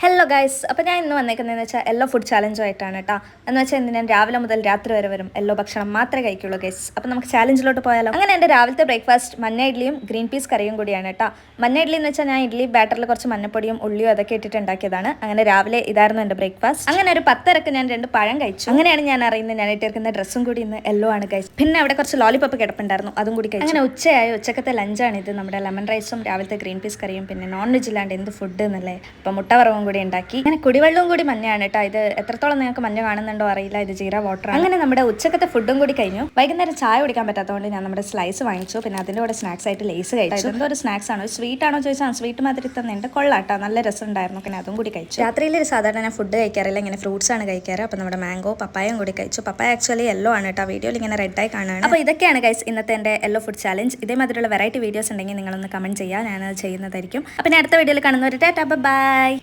Hello guys, അപ്പോൾ ഞാൻ ഇന്ന് വന്നേക്കുന്നതെന്ന് വെച്ചാൽ യെല്ലോ ഫുഡ് ചാലഞ്ചുമായിട്ടാണ് കേട്ടോ. എന്ന് വെച്ചാൽ ഇന്ന് ഞാൻ രാവിലെ മുതൽ രാത്രി വരെ വരും യെല്ലോ ഭക്ഷണം മാത്രമേ കഴിക്കുള്ളൂ ഗൈസ്. അപ്പോൾ നമുക്ക് ചാലഞ്ചിലോട്ട് പോയാലോ. അങ്ങനെ എൻ്റെ രാവിലത്തെ ബ്രേക്ക്ഫാസ്റ്റ് മഞ്ഞ ഇഡ്ലിയും ഗ്രീൻ പീസ് കറിയും കൂടിയാണ് കേട്ടോ. മഞ്ഞ ഇഡ്ലി എന്ന് വെച്ചാൽ ഞാൻ ഇഡ്ലി ബാറ്ററിൽ കുറച്ച് മഞ്ഞപ്പൊടിയും ഉള്ളിയും അതൊക്കെ ഇട്ടിട്ട് ഉണ്ടാക്കിയതാണ്. അങ്ങനെ രാവിലെ ഇതായിരുന്നു എൻ്റെ ബ്രേക്ക്ഫാസ്റ്റ്. അങ്ങനെ ഒരു 10:30 ഞാൻ 2 പഴം കഴിച്ചു. അങ്ങനെയാണ് ഞാൻ അറിയുന്നത് ഞാൻ ഇട്ടിരിക്കുന്ന ഡ്രസ്സും കൂടി ഇന്ന് യെല്ലോ ആണ് ഗൈസ്. പിന്നെ അവിടെ കുറച്ച് ലോലിപോപ്പ് കിടപ്പുണ്ടായിരുന്നു, അതും കൂടി കഴിച്ചു. അങ്ങനെ ഉച്ചയായി, ഉച്ചക്കത്തെ ലഞ്ചാണ് ഇത്. നമ്മുടെ ലെമൺ റൈസും രാവിലത്തെ ഗ്രീൻ പീസ് കറിയും, പിന്നെ നോൺ വെജ് ഇല്ലാണ്ട് എന്ത് ഫുഡ് എന്നല്ലേ. അപ്പോൾ മുട്ട വറവും കൂടി ഉണ്ടാക്കി. അങ്ങനെ കുടിവെള്ളവും കൂടി മഞ്ഞയാണ് കേട്ടോ. ഇത് എത്രത്തോളം നിങ്ങൾക്ക് മഞ്ഞ കാണുന്നുണ്ടോ അറിയില്ല, ഇത് ജീര വാട്ടർ. അങ്ങനെ നമ്മുടെ ഉച്ചക്കത്തെ ഫുഡും കൂടി കഴിഞ്ഞു. വൈകുന്നേരം ചായ കുടിക്കാൻ പറ്റാത്തതുകൊണ്ട് ഞാൻ നമ്മുടെ സ്ലൈസ് വാങ്ങിച്ചു. പിന്നെ അതിൻ്റെ കൂടെ സ്നാക്സ് ആയിട്ട് ലേസ് കഴിച്ചു. എന്തോ ഒരു സ്നാക്സ് ആണോ, സ്വീറ്റ് ആണോ ചോദിച്ചാൽ സ്വീറ്റ് മാതിരി തന്നെയുണ്ട്, കൊള്ളാട്ടോ, നല്ല രസം ഉണ്ടായിരുന്നു. പിന്നെ അതും കൂടി കഴിച്ചു. രാത്രിയിൽ സാധാരണ ഞാൻ ഫുഡ് കഴിക്കാറില്ല, ഇങ്ങനെ ഫ്രൂട്ട്സ് ആണ് കഴിക്കാറ്. അപ്പോൾ നമ്മുടെ മാംഗോ പപ്പായയും കൂടി കഴിച്ചു. പപ്പായ ആക്ച്വലി യെല്ലോ ആണ് കേട്ടോ, വീഡിയോയിൽ ഇങ്ങനെ റെഡായി കാണുകയാണ്. അപ്പോൾ ഇതൊക്കെയാണ് ഗൈസ് ഇന്നത്തെ എൻ്റെ യെല്ലോ ഫുഡ് ചാലഞ്ച്. ഇതേമാതിരിയുള്ള വെറൈറ്റി വീഡിയോസ് ഉണ്ടെങ്കിൽ നിങ്ങളൊന്ന് കമൻറ്റ് ചെയ്യുക, ഞാനത് ചെയ്യുന്നതായിരിക്കും. അപ്പോൾ അടുത്ത വീഡിയോയിൽ കാണുന്നവരുടെ ടാറ്റാ ബൈ.